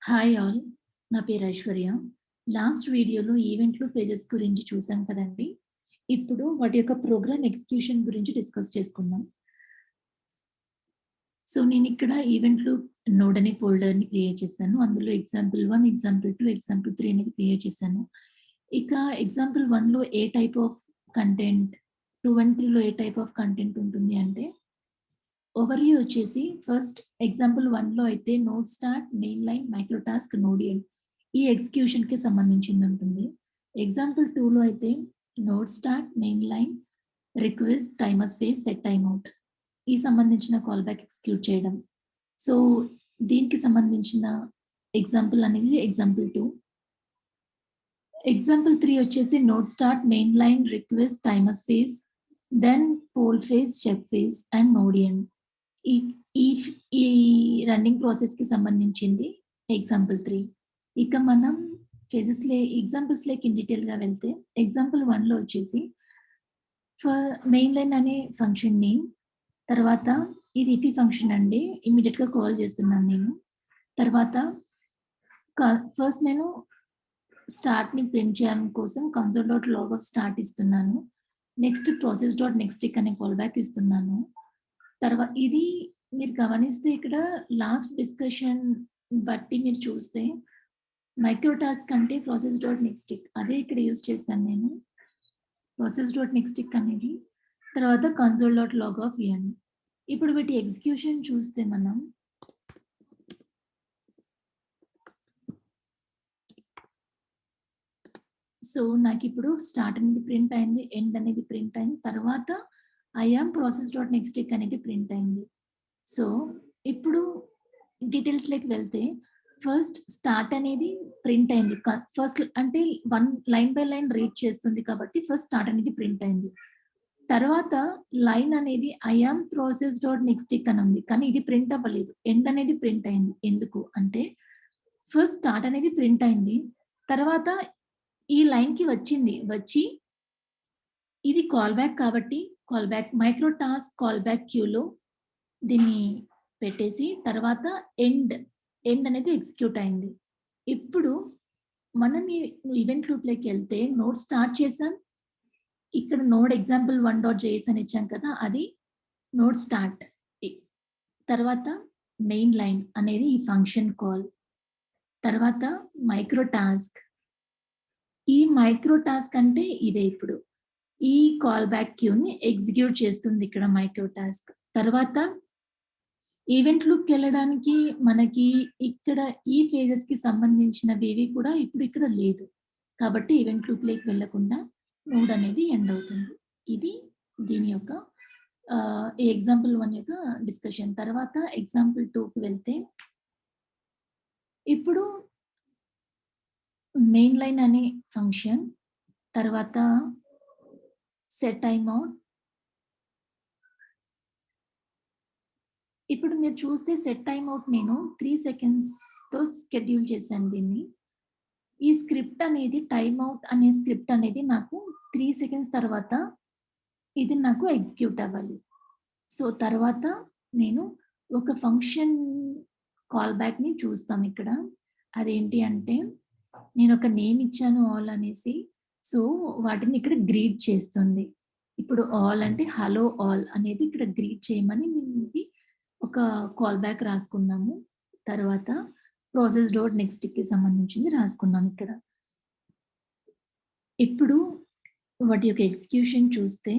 Hi all. నా పేరు Aishwarya. Last వీడియోలో ఈవెంట్లు, ఫేజెస్ గురించి చూసాం కదండీ! ఇప్పుడు వాటి యొక్క ప్రోగ్రామ్ ఎగ్జిక్యూషన్ గురించి డిస్కస్ చేసుకుందాం. సో, నేనిక్కడ ఈవెంట్లు నోడ్ అనే ఫోల్డర్‌ని క్రియేట్ చేశాను. అందులో ఎగ్జాంపుల్ 1, ఎగ్జాంపుల్ 2, ఎగ్జాంపుల్ 3 అనేది క్రియేట్ చేశాను. ఇక ఎగ్జాంపుల్ 1లో ఏ టైప్ ఆఫ్ కంటెంట్, 2 అండ్ 3లో ఏ టైప్ ఆఫ్ కంటెంట్ ఉంటుంది అంటే, ఓవర్‌వ్యూ వచ్చేసి ఫస్ట్ ఎగ్జాంపుల్ 1లో అయితే node start, main line, micro task, node end ఈ ఎగ్జిక్యూషన్‌కి సంబంధించింది ఉంటుంది. ఎగ్జాంపుల్ 2లో అయితే node start, main line, request, timer space, set timeout ఈ సంబంధించిన కాల్ బ్యాక్ ఎగ్జిక్యూట్ చేయడం. సో, దీనికి సంబంధించిన ఎగ్జాంపుల్ అనేది ఎగ్జాంపుల్ 2. ఎగ్జాంపుల్ 3 వచ్చేసి node start, main line, request, timer space, then poll phase, check phase and node end. ఈ ఈ ఈ రన్నింగ్ ప్రాసెస్‌కి సంబంధించింది ఎగ్జాంపుల్ 3. ఇక మనం ఎగ్జాంపుల్స్‌లోకి ఇన్ డీటెయిల్‌గా వెళ్తే ఎగ్జాంపుల్ 1లో వచ్చేసి మెయిన్ లైన్ అనే ఫంక్షన్ నేమ్, తర్వాత ఇది ఇఫీ ఫంక్షన్ అండి. ఇమ్మీడియేట్‌గా కాల్ చేస్తున్నాను నేను. తర్వాత క ఫస్ట్ నేను స్టార్ట్‌ని ప్రింట్ చేయడం కోసం కన్సోల్.లాగ్ ఆఫ్ స్టార్ట్ ఇస్తున్నాను. నెక్స్ట్ ప్రాసెస్.నెక్స్టిక్ అనే కాల్ బ్యాక్ ఇస్తున్నాను. ఇది మీరు గమనిస్తే ఇక్కడ లాస్ట్ డిస్కషన్ బట్టి మీరు చూస్తే మైక్రో టాస్క్ అంటే ప్రాసెస్.నెక్స్టిక్ అదే ఇక్కడ యూజ్ చేశాను నేను. ప్రాసెస్.నెక్స్టిక్ అనేది. తర్వాత కన్సోల్.లాగ్ ఆఫ్ ఎండ్. ఇప్పుడు వీటి ఎగ్జిక్యూషన్ చూస్తే మనం సో, నాకిప్పుడు స్టార్ట్ అనేది ప్రింట్ అయింది. ఎండ్ అనేది ప్రింట్ అయింది. తర్వాత ఐ యామ్ ప్రాసెస్.నెక్స్టిక్ అనేది ప్రింట్ అయింది. సో, ఇప్పుడు డీటెయిల్స్‌లోకి వెళ్తే ఫస్ట్ స్టార్ట్ అనేది ప్రింట్ అయింది. ఫస్ట్ అంటే లైన్ బై లైన్ రీడ్ చేస్తుంది కాబట్టి ఫస్ట్ స్టార్ట్ అనేది ప్రింట్ అయింది. తర్వాత లైన్ అనేది ఐ యామ్ ప్రాసెస్.నెక్స్టిక్ అని ఉంది. కానీ ఇది ప్రింట్ అవ్వలేదు. ఎండ్ అనేది ప్రింట్ అయింది. ఎందుకు అంటే ఫస్ట్ స్టార్ట్ అనేది ప్రింట్ అయింది. తర్వాత ఈ లైన్‌కి వచ్చింది. వచ్చి ఇది కాల్ బ్యాక్ కాబట్టి call back micro task call back క్యూలో దీన్ని పెట్టేసి తర్వాత ఎండ్ అనేది ఎగ్జిక్యూట్ అయింది. ఇప్పుడు మనం ఈ ఈవెంట్ లూప్‌లోకెళ్తే నోడ్ స్టార్ట్ చేసాం. ఇక్కడ నోడ్ example1.js అని ఇచ్చాం కదా! అది నోడ్ స్టార్ట్. ఇ తర్వాత మెయిన్ లైన్ అనేది ఈ ఫంక్షన్ కాల్. తర్వాత మైక్రో టాస్క్. ఈ మైక్రో టాస్క్ అంటే ఇదే ఇప్పుడు. ఈ కాల్ బ్యాక్ క్యూని ఎగ్జిక్యూట్ చేస్తుంది ఇక్కడ మైక్రో టాస్క్. తర్వాత ఈవెంట్ లూప్‌కెళ్ళడానికి మనకి ఇక్కడ ఈ ఫేజెస్‌కి సంబంధించినవేవి కూడా ఇప్పుడు ఇక్కడ లేదు. కాబట్టి ఈవెంట్ లూప్‌లోకి వెళ్ళకుండా నోడ్ అనేది ఎండ్ అవుతుంది. ఇది దీని యొక్క ఈ ఎగ్జాంపుల్ 1 యొక్క డిస్కషన్. తర్వాత ఎగ్జాంపుల్ 2కి వెళ్తే ఇప్పుడు మెయిన్ లైన్ అనే ఫంక్షన్, తర్వాత సెట్ టైమ్ అవుట్. ఇప్పుడు మీరు చూస్తే సెట్ టైమ్ అవుట్ నేను 3 సెకండ్స్‌తో షెడ్యూల్ చేశాను దీన్ని. ఈ స్క్రిప్ట్ అనేది టైమ్ అవుట్ అనే స్క్రిప్ట్ అనేది నాకు 3 సెకండ్స్ తర్వాత ఇది నాకు ఎగ్జిక్యూట్ అవ్వాలి. సో, తర్వాత నేను ఒక ఫంక్షన్ కాల్ బ్యాక్‌ని చూస్తాం ఇక్కడ. అదేంటి అంటే నేనొక నేమ్ ఇచ్చాను ఆల్ అనేసి. సో, వాటిని ఇక్కడ గ్రీట్ చేస్తుంది. ఇప్పుడు ఆల్ అంటే హలో ఆల్ అనేది ఇక్కడ గ్రీట్ చేయమని ఇది ఒక కాల్ బ్యాక్ రాసుకున్నాము. తర్వాత ప్రాసెస్.నెక్స్ట్‌కి సంబంధించింది రాసుకున్నాం ఇక్కడ. ఇప్పుడు వాటి యొక్క ఎగ్జిక్యూషన్ చూస్తే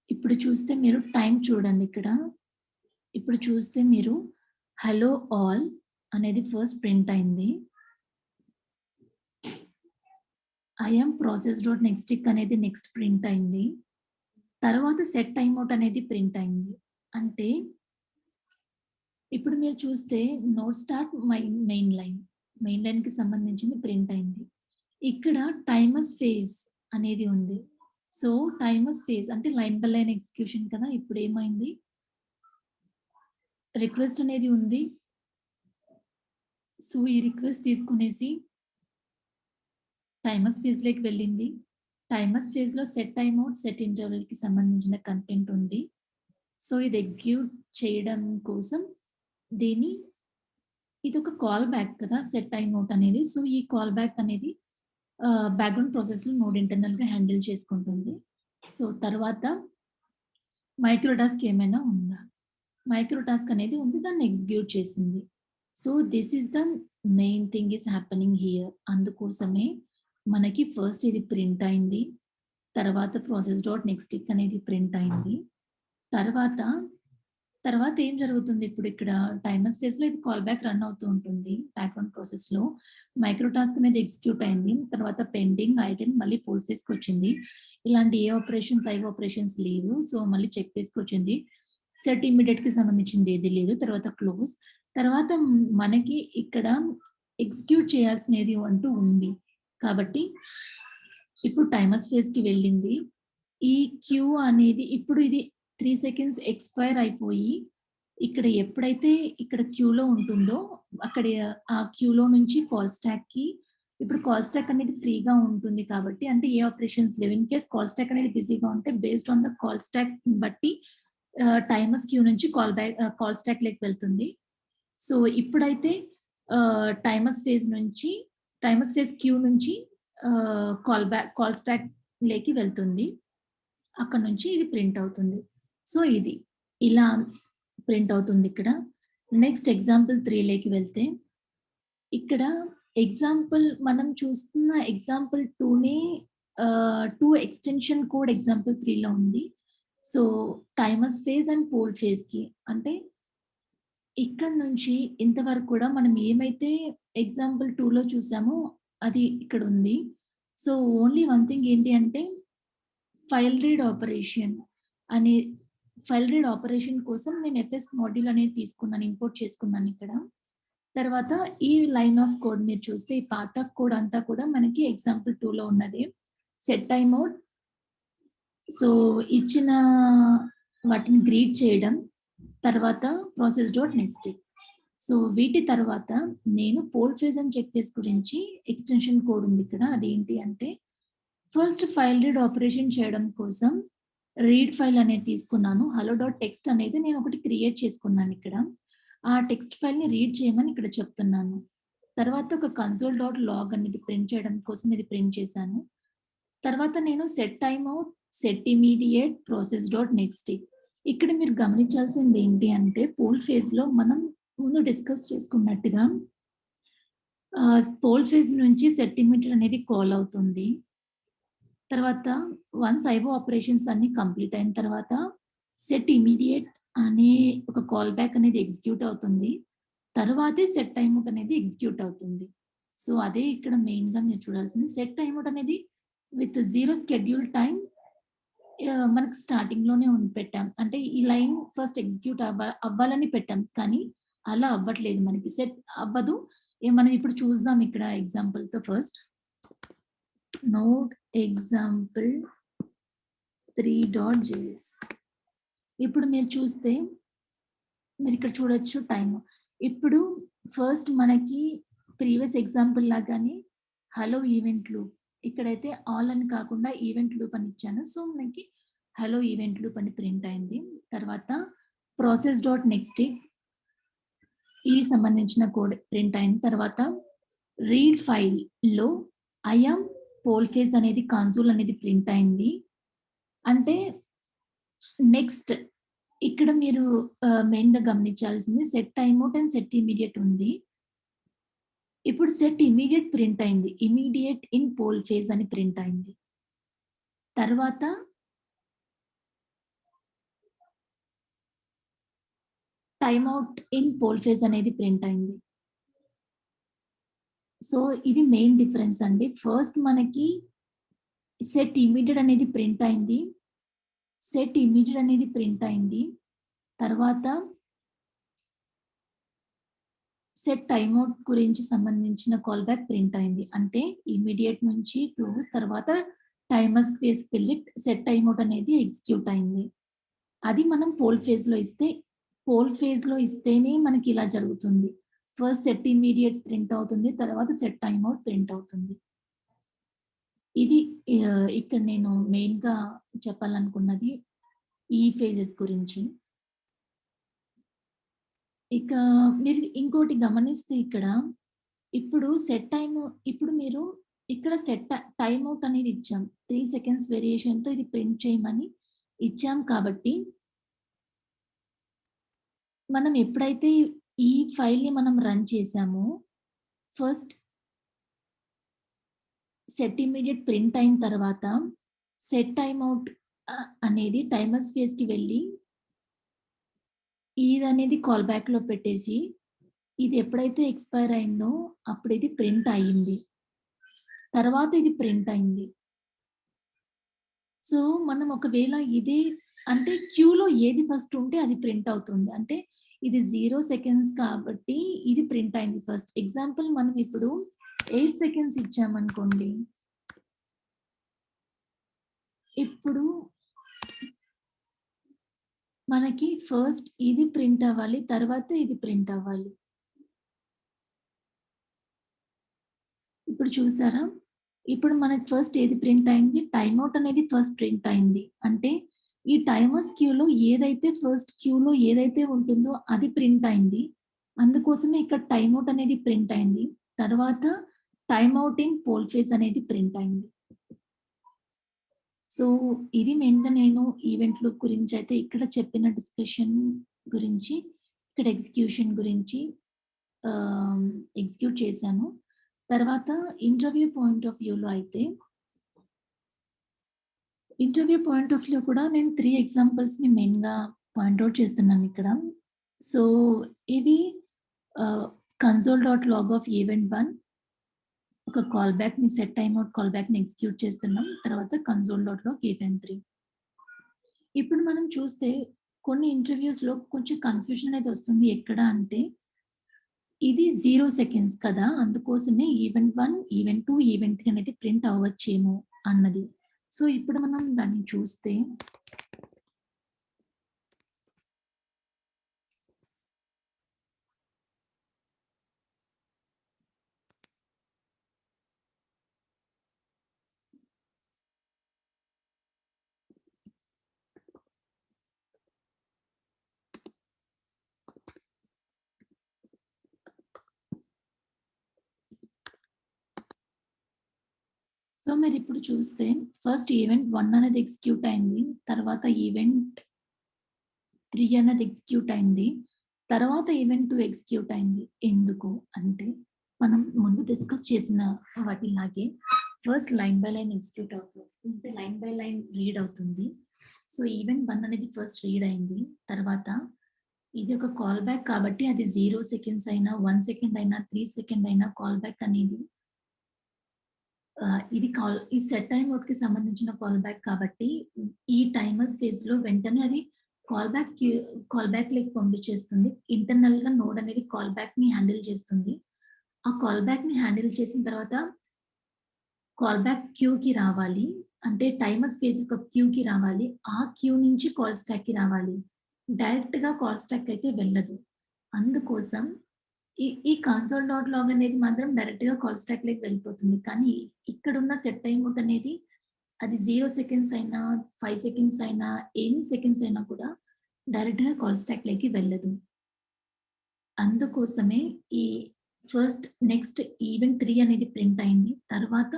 ఇప్పుడు చూస్తే మీరు టైమ్ చూడండి ఇక్కడ. ఇప్పుడు చూస్తే మీరు హలో ఆల్ అనేది ఫస్ట్ ప్రింట్ అయింది. ఐ యామ్ ప్రాసెస్.నెక్స్టిక్ అనేది నెక్స్ట్ ప్రింట్ అయింది. తర్వాత సెట్ టైమ్ అవుట్ అనేది ప్రింట్ అయింది. అంటే ఇప్పుడు మీరు చూస్తే node start main line. Main లైన్‌కి సంబంధించింది ప్రింట్ అయింది. ఇక్కడ టైమర్స్ ఫేజ్ అనేది ఉంది. సో, టైమర్స్ ఫేజ్ అంటే లైన్ బై లైన్ ఎగ్జిక్యూషన్ కదా! ఇప్పుడేమైంది? రిక్వెస్ట్ అనేది ఉంది. సో, ఈ రిక్వెస్ట్ తీసుకునేసి టైమర్స్ ఫేజ్‌లోకి వెళ్ళింది. టైమర్స్ ఫేజ్‌లో సెట్ టైమ్‌ఔట్, సెట్ ఇంటర్వల్‌కి సంబంధించిన కంటెంట్ ఉంది. సో, ఇది ఎగ్జిక్యూట్ చేయడం కోసం దీన్ని ఇదొక కాల్ బ్యాక్ కదా! సెట్ టైమ్‌ఔట్ అనేది. సో, ఈ కాల్ బ్యాక్ అనేది బ్యాక్‌గ్రౌండ్ ప్రాసెస్‌లో నోడ్ ఇంటర్నల్‌గా హ్యాండిల్ చేసుకుంటుంది. సో, తర్వాత మైక్రో టాస్క్ ఏమైనా ఉందా? మైక్రో టాస్క్ అనేది ఉంది. దాన్ని ఎగ్జిక్యూట్ చేసింది. So, this is the main thing is happening here. అందుకోసమే మనకి ఫస్ట్ ఇది ప్రింట్ అయింది. తర్వాత ప్రాసెస్ డాట్ నెక్స్ట్ టిక్ అనేది ప్రింట్ అయింది. తర్వాత, తర్వాత ఏం జరుగుతుంది ఇప్పుడు ఇక్కడ టైమర్ స్పేస్‌లో ఇది కాల్ బ్యాక్ రన్ అవుతూ ఉంటుంది. బ్యాక్‌గ్రౌండ్ ప్రాసెస్‌లో. మైక్రో టాస్క్ అనేది ఎగ్జిక్యూట్ అయింది. తర్వాత పెండింగ్, ఐడిల్ మళ్ళీ పోల్ ఫేస్‌కొచ్చింది. ఇలాంటి ఏ ఆపరేషన్స్, ఐవ్ ఆపరేషన్స్ లేవు. సో, మళ్ళీ చెక్ ఫేస్‌కొచ్చింది. సెట్ ఇమ్మీడియేట్‌కి సంబంధించింది ఏది లేదు. తర్వాత క్లోజ్. తర్వాత మనకి ఇక్కడ ఎగ్జిక్యూట్ చేయాల్సినది అంటూ ఉంది. కాబట్టి ఇప్పుడు టైమర్స్ ఫేజ్‌కి వెళ్ళింది. ఈ క్యూ అనేది ఇప్పుడు ఇది 3 సెకండ్స్ ఎక్స్‌పైర్ అయిపోయి, ఇక్కడ ఎప్పుడైతే ఇక్కడ క్యూలో ఉంటుందో, అక్కడ ఆ క్యూలో నుంచి కాల్ స్టాక్‌కి ఇప్పుడు కాల్ స్టాక్ అనేది ఫ్రీగా ఉంటుంది కాబట్టి, అంటే ఏ ఆపరేషన్స్ లేవు. ఇన్ కేస్ కాల్ స్టాక్ అనేది బిజీగా ఉంటే బేస్డ్ ఆన్ ద కాల్ స్టాక్‌ని బట్టి టైమర్స్ క్యూ నుంచి కాల్ స్టాక్‌లోకి వెళ్తుంది. సో, ఇప్పుడైతే టైమర్స్ ఫేజ్ క్యూ నుంచి కాల్ స్టాక్‌లేకి వెళ్తుంది. అక్కడ నుంచి ఇది ప్రింట్ అవుతుంది. సో, ఇది ఇలా ప్రింట్ అవుతుందిక్కడ. నెక్స్ట్ ఎగ్జాంపుల్ 3లోకి వెళ్తే, ఇక్కడ ఎగ్జాంపుల్ మనం చూస్తున్న ఎగ్జాంపుల్ 2నే 2 ఎక్స్‌టెన్షన్ కోడ్ ఎగ్జాంపుల్ 3లో ఉంది. So, timers phase and poll ఫేజ్‌కి అంటే ఇక్కడి నుంచి ఇంతవరకు కూడా మనం ఏమైతే ఎగ్జాంపుల్ 2లో చూసామో అది ఇక్కడుంది. సో, ఓన్లీ వన్ థింగ్ ఏంటి అంటే ఫైల్ రీడ్ ఆపరేషన్ అనే ఫైల్ రీడ్ ఆపరేషన్ కోసం నేను ఎఫ్ఎస్ మాడ్యూల్ అనేది తీసుకున్నాను. ఇంపోర్ట్ చేసుకున్నానిక్కడ. తర్వాత ఈ లైన్ ఆఫ్ కోడ్ మీరు చూస్తే ఈ పార్ట్ ఆఫ్ కోడ్ అంతా కూడా మనకి ఎగ్జాంపుల్ 2లో ఉన్నది. సెట్ టైమ్‌ఔట్. సో, ఇచ్చిన వాటిని గ్రీట్ చేయడం. తర్వాత process dot next tick. So, వీటి తర్వాత నేను poll phase and check phase గురించి ఎక్స్‌టెన్షన్ కోడ్ ఉంది ఇక్కడ. అదేంటి అంటే ఫస్ట్ ఫైల్ రీడ్ ఆపరేషన్ చేయడం కోసం రీడ్ ఫైల్ అనేది తీసుకున్నాను. హలో డాట్ టెక్స్ట్ అనేది నేను ఒకటి క్రియేట్ చేసుకున్నానిక్కడ. ఆ టెక్స్ట్ ఫైల్‌ని రీడ్ చేయమని ఇక్కడ చెప్తున్నాను. తర్వాత ఒక కన్సోల్ డాట్ లాగ్ అనేది ప్రింట్ చేయడం కోసం ఇది ప్రింట్ చేశాను. తర్వాత నేను set timeout, set immediate, process dot next tick. ఇక్కడ మీరు గమనించాల్సింది ఏంటి అంటే పోల్ ఫేజ్‌లో మనం ముందు డిస్కస్ చేసుకున్నట్టుగా పోల్ ఫేజ్ నుంచి సెట్ ఇమ్మీడియేట్ అనేది కాల్ అవుతుంది. తర్వాత వన్స్ ఐవో ఆపరేషన్స్ అన్నీ కంప్లీట్ అయిన తర్వాత సెట్ ఇమ్మీడియేట్ అనే ఒక కాల్ బ్యాక్ అనేది ఎగ్జిక్యూట్ అవుతుంది. తర్వాతే సెట్ టైమ్‌ఔట్ అనేది ఎగ్జిక్యూట్ అవుతుంది. సో, అదే ఇక్కడ మెయిన్‌గా మీరు చూడాల్సింది. సెట్ టైమ్‌ఔట్ అనేది విత్ 0 షెడ్యూల్ టైమ్ మనకు స్టార్టింగ్‌లోనే పెట్టాం. అంటే ఈ లైన్ ఫస్ట్ ఎగ్జిక్యూట్ అవ్వాలని పెట్టాం. కానీ అలా అవ్వట్లేదు మనకి. సెట్ అవ్వదు. మనం ఇప్పుడు చూద్దాం ఇక్కడ ఎగ్జాంపుల్‌తో ఫస్ట్. Node example 3.js. ఇప్పుడు మీరు చూస్తే మీరిక్కడ చూడొచ్చు టైమ్. ఇప్పుడు ఫస్ట్ మనకి ప్రీవియస్ ఎగ్జాంపుల్ లాగానే హలో ఈవెంట్ లూప్. ఇక్కడైతే ఆల్ అని కాకుండా ఈవెంట్ లూప్ అని ఇచ్చాను. సో, మనకి హలో ఈవెంట్ లూప్ అని ప్రింట్ అయింది. తర్వాత ప్రాసెస్ డాట్ నెక్స్ట్ టిక్ ఈ సంబంధించిన కోడ్ ప్రింట్ అయింది. తర్వాత రీడ్ ఫైల్‌లో ఐ యామ్ పోల్ ఫేజ్ అనేది కన్సోల్ అనేది ప్రింట్ అయింది. అంటే నెక్స్ట్ ఇక్కడ మీరు మెయిన్‌గా గమనించాల్సింది సెట్ టైమ్‌ఔట్ అండ్ సెట్ ఇమ్మీడియేట్ ఉంది. ఇప్పుడు సెట్ ఇమ్మీడియేట్ ప్రింట్ అయింది. ఇమ్మీడియేట్ ఇన్ పోల్ ఫేజ్ అని ప్రింట్ అయింది. తర్వాత టైమ్‌ఔట్ ఇన్ పోల్ ఫేజ్ అనేది ప్రింట్ అయింది. సో, ఇది మెయిన్ డిఫరెన్స్ అండి. ఫస్ట్ మనకి సెట్ ఇమ్మీడియేట్ అనేది ప్రింట్ అయింది. సెట్ ఇమ్మీడియేట్ అనేది ప్రింట్ అయింది. తర్వాత సెట్ టైమ్‌ఔట్ గురించి సంబంధించిన కాల్ బ్యాక్ ప్రింట్ అయింది. అంటే ఇమ్మీడియేట్ నుంచి క్లోజ్ తర్వాత టైమర్స్ ఫేజ్‌కి వెళ్లి సెట్ టైమ్‌ఔట్ అనేది ఎగ్జిక్యూట్ అయింది. అది మనం పోల్ ఫేజ్‌లో ఇస్తేనే మనకి ఇలా జరుగుతుంది. ఫస్ట్ సెట్ ఇమ్మీడియేట్ ప్రింట్ అవుతుంది. తర్వాత సెట్ టైమ్‌ఔట్ ప్రింట్ అవుతుంది. ఇది ఇక్కడ నేను మెయిన్‌గా చెప్పాలనుకున్నది ఈ ఫేజెస్ గురించి. ఇక మీరు ఇంకోటి గమనిస్తే ఇక్కడ, ఇప్పుడు సెట్ టైము ఇప్పుడు మీరు ఇక్కడ టైమ్ ఔట్ అనేది ఇచ్చాం. 3 సెకండ్స్ వేరియేషన్‌తో ఇది ప్రింట్ చేయమని ఇచ్చాం కాబట్టి, మనం ఎప్పుడైతే ఈ ఫైల్‌ని మనం రన్ చేసామో, ఫస్ట్ సెట్ ఇమ్మీడియేట్ ప్రింట్ అయిన తర్వాత, సెట్ టైమ్ ఔట్ అనేది టైమర్ స్పేస్‌కి వెళ్ళి, ఇదనేది కాల్ బ్యాక్‌లో పెట్టేసి, ఇది ఎప్పుడైతే ఎక్స్‌పైర్ అయిందో, అప్పుడు ఇది ప్రింట్ అయింది. తర్వాత ఇది ప్రింట్ అయింది. సో, మనం ఒకవేళ ఇదే అంటే క్యూలో ఏది ఫస్ట్ ఉంటే అది ప్రింట్ అవుతుంది. అంటే ఇది 0 సెకండ్స్ కాబట్టి ఇది ప్రింట్ అయింది ఫస్ట్. ఎగ్జాంపుల్ మనం ఇప్పుడు 8 సెకండ్స్ ఇచ్చామనుకోండి. ఇప్పుడు మనకి ఫస్ట్ ఇది ప్రింట్ అవ్వాలి. తర్వాత ఇది ప్రింట్ అవ్వాలి. ఇప్పుడు చూసారా? ఇప్పుడు మనకి ఫస్ట్ ఏది ప్రింట్ అయింది? టైమ్ ఔట్ అనేది ఫస్ట్ ప్రింట్ అయింది. అంటే ఈ టైమర్స్ క్యూలో ఏదైతే ఉంటుందో అది ప్రింట్ అయింది. అందుకోసమే ఇక్కడ టైమ్ ఔట్ అనేది ప్రింట్ అయింది. తర్వాత time out in poll phase అనేది ప్రింట్ అయింది. సో, ఇది మెయిన్‌గా నేను ఈవెంట్ లూప్ గురించయితే ఇక్కడ చెప్పిన డిస్కషన్ గురించి, ఇక్కడ ఎగ్జిక్యూషన్ గురించి ఆహ్, ఎగ్జిక్యూట్ చేశాను. తర్వాత ఇంటర్వ్యూ పాయింట్ ఆఫ్ వ్యూలో అయితే, ఇంటర్వ్యూ పాయింట్ ఆఫ్ వ్యూ కూడా నేను 3 ఎగ్జాంపుల్స్‌ని మెయిన్‌గా పాయింట్ ఔట్ చేస్తున్నానిక్కడ. సో, ఇవి ah, console dot log of event 1 ఒక కాల్ బ్యాక్‌ని సెట్ టైమ్ ఔట్ కాల్ బ్యాక్‌ని ఎగ్జిక్యూట్ చేస్తున్నాం. తర్వాత కన్సోల్ డాట్ లాగ్ ఈవెంట్ 3. ఇప్పుడు మనం చూస్తే కొన్ని ఇంటర్‌వ్యూస్‌లో కొంచెం కన్‌ఫ్యూజన్ అనేది వస్తుంది. ఎక్కడ అంటే ఇది 0 సెకండ్స్ కదా! అందుకోసమే ఈవెంట్ 1, ఈవెంట్ 2, ఈవెంట్ 3 అనేది ప్రింట్ అవ్వచ్చేమో అన్నది. సో, ఇప్పుడు మనం దాన్ని చూస్తే సో, మీరిప్పుడు చూస్తే ఫస్ట్ ఈవెంట్ 1 అనేది ఎగ్జిక్యూట్ అయింది. తర్వాత ఈవెంట్ 3 అనేది ఎగ్జిక్యూట్ అయింది. తర్వాత ఈవెంట్ 2 ఎగ్జిక్యూట్ అయింది. ఎందుకు అంటే, మనం ముందు డిస్కస్ చేసిన వాటిలాగే first line by line execute అవుతుంది. అంటే లైన్ బై లైన్ రీడ్ అవుతుంది. సో, ఈవెంట్ 1 అనేది ఫస్ట్ రీడ్ అయింది. తర్వాత ఇది ఒక కాల్ బ్యాక్ కాబట్టి అది 0 సెకండ్స్ అయినా, 1 సెకండ్ అయినా, 3 సెకండ్ అయినా కాల్ బ్యాక్ అనేది ఈ సెట్ టైమ్ ఔట్‌కి సంబంధించిన కాల్ బ్యాక్ కాబట్టి, ఈ టైమర్స్ ఫేజ్‌లో వెంటనే అది కాల్ బ్యాక్ క్యూ కాల్ బ్యాక్‌లోకి పంపించేస్తుంది. ఇంటర్నల్‌గా నోడ్ అనేది కాల్ బ్యాక్‌ని హ్యాండిల్ చేస్తుంది. ఆ కాల్ బ్యాక్‌ని హ్యాండిల్ చేసిన తర్వాత కాల్ బ్యాక్ క్యూకి రావాలి. అంటే టైమర్స్ ఫేజ్ యొక్క క్యూకి రావాలి. ఆ క్యూ నుంచి కాల్ స్టాక్‌కి రావాలి. డైరెక్ట్‌గా కాల్ స్టాక్ అయితే వెళ్ళదు. అందుకోసం ఈ కన్సోల్ డాట్ లాగ్ అనేది మాత్రం డైరెక్ట్‌గా కాల్ స్టాక్‌లోకి వెళ్ళిపోతుంది. కానీ ఇక్కడున్న సెట్ టైమ్ ఔట్ అనేది అది 0 సెకండ్స్ అయినా, 5 సెకండ్స్ అయినా, ఎన్ని సెకండ్స్ అయినా కూడా డైరెక్ట్‌గా కాల్ స్టాక్‌లోకి వెళ్ళదు. అందుకోసమే ఈ నెక్స్ట్ ఈవెంట్ 3 అనేది ప్రింట్ అయింది. తర్వాత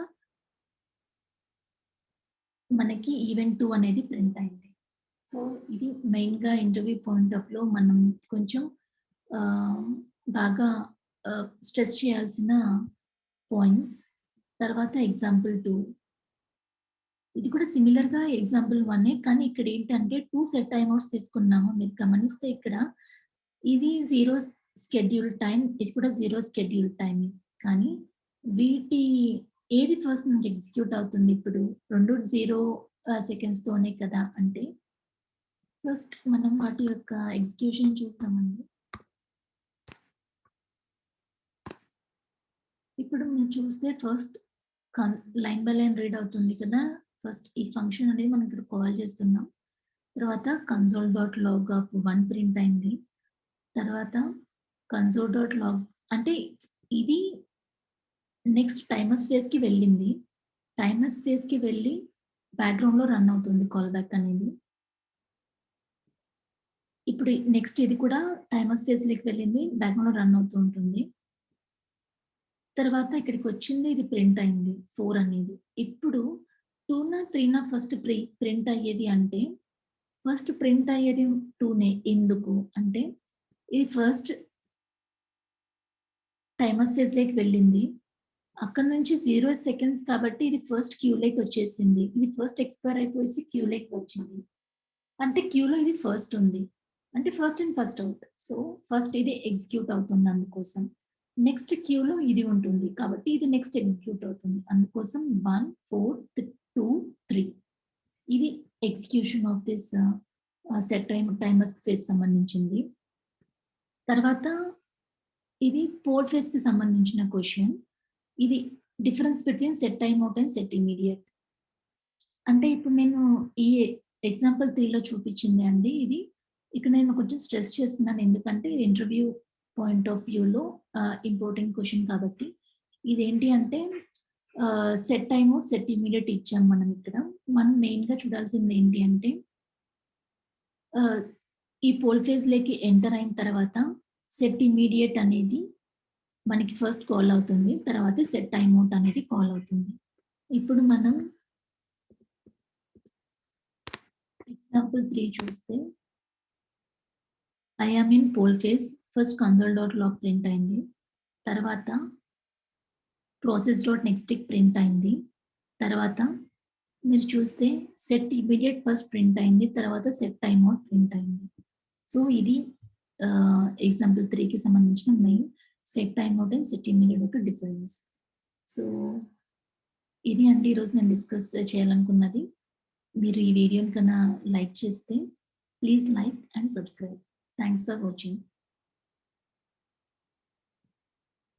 మనకి ఈవెంట్ 2 అనేది ప్రింట్ అయింది. సో, ఇది మెయిన్‌గా ఇంటర్వ్యూ పాయింట్ ఆఫ్ వ్యూలో మనం కొంచెం ఆహ్, బాగా స్ట్రెస్ చేయాల్సిన పాయింట్స్. తర్వాత ఎగ్జాంపుల్ 2 ఇది కూడా సిమిలర్‌గా ఎగ్జాంపుల్ 1 కానీ ఇక్కడేంటంటే 2 సెట్ టైమ్ ఔట్స్ తీసుకున్నాము. మీరు గమనిస్తే ఇక్కడ ఇది 0 స్కెడ్యూల్ టైమ్, ఇది కూడా 0 స్కెడ్యూల్ టైమింగ్. కానీ వీటి ఏది ఫస్ట్ మనకి ఎగ్జిక్యూట్ అవుతుంది ఇప్పుడు? 2 0 సెకండ్స్‌తోనే కదా! అంటే ఫస్ట్ మనం వాటి యొక్క ఎగ్జిక్యూషన్ చూద్దామండి. ఇప్పుడు మీరు చూస్తే ఫస్ట్ కన్ లైన్ బై లైన్ రీడ్ అవుతుంది కదా! ఫస్ట్ ఈ ఫంక్షన్ అనేది మనం ఇక్కడ కాల్ చేస్తున్నాం. తర్వాత console dot log of 1 print అయింది. తర్వాత కన్సోల్ డాట్ లాగ్ అంటే ఇది నెక్స్ట్ టైమర్ స్పేస్‌కి వెళ్ళింది. టైమర్ స్పేస్‌కి వెళ్ళి బ్యాక్‌గ్రౌండ్‌లో రన్ అవుతుంది కాల్ బ్యాక్ అనేది. ఇప్పుడు నెక్స్ట్ ఇది కూడా టైమర్ స్పేస్‌లోకి వెళ్ళింది. బ్యాక్‌గ్రౌండ్‌లో రన్ అవుతూ ఉంటుంది. తర్వాత ఇక్కడికొచ్చింది. ఇది ప్రింట్ అయింది 4 అనేది. ఇప్పుడు 2నా, 3నా ఫస్ట్ ప్రింట్ అయ్యేది అంటే, ఫస్ట్ ప్రింట్ అయ్యేది 2నే. ఎందుకు అంటే, ఇది ఫస్ట్ టైమర్ స్పేస్‌లోకి వెళ్ళింది. అక్కడి నుంచి 0 సెకండ్స్ కాబట్టి ఇది ఫస్ట్ క్యూలోకొచ్చేసింది. ఇది ఫస్ట్ ఎక్స్‌పైర్ అయిపోయేసి క్యూలోకి వచ్చింది. అంటే క్యూలో ఇది ఫస్ట్ ఉంది. అంటే first in first out. So, first ఇది ఎగ్జిక్యూట్ అవుతుంది అందుకోసం. నెక్స్ట్ క్యూలో ఇది ఉంటుంది. కాబట్టి ఇది నెక్స్ట్ ఎగ్జిక్యూట్ అవుతుంది. అందుకోసం 1, 4, 2, 3 ఇది execution of this set timer space సంబంధించింది. తర్వాత ఇది పోల్ ఫేస్‌కి సంబంధించిన క్వెషన్. ఇది difference between set time out and set immediate. అంటే ఇప్పుడు నేను ఈ ఎగ్జాంపుల్ 3లో చూపించింది అండి ఇది. ఇక్కడ నేను కొంచెం స్ట్రెస్ చేస్తున్నాను. ఎందుకంటే ఇది ఇంటర్వ్యూ పాయింట్ ఆఫ్ వ్యూలో ఇంపార్టెంట్ క్వెషన్ కాబట్టి. ఇదేంటి అంటే set time out, set immediate ఇచ్చాం మనం ఇక్కడ. మనం మెయిన్‌గా చూడాల్సింది ఏంటి అంటే ఆహ్, ఈ పోల్ ఫేజ్‌లోకి ఎంటర్ అయిన తర్వాత సెట్ ఇమ్మీడియేట్ అనేది మనకి ఫస్ట్ కాల్ అవుతుంది. తర్వాత సెట్ టైమ్ ఔట్ అనేది కాల్ అవుతుంది. ఇప్పుడు మనం ఎగ్జాంపుల్ 3 చూస్తే I am in poll phase. First console dot log print అయింది. తర్వాత ప్రాసెస్ డాట్ నెక్స్ట్‌కి ప్రింట్ అయింది. తర్వాత మీరు చూస్తే సెట్ ఇమ్మీడియేట్ ఫస్ట్ ప్రింట్ అయింది. తర్వాత సెట్ టైమ్ ఔట్ ప్రింట్ అయింది. సో, ఇది ఎగ్జాంపుల్ 3కి సంబంధించిన main set time out and set immediate యొక్క డిఫరెన్స్. సో, ఇది అండి ఈరోజు నేను డిస్కస్ చేయాలనుకున్నది. మీరు ఈ వీడియోని కన్నా లైక్ చేస్తే please like and subscribe. Thanks for watching.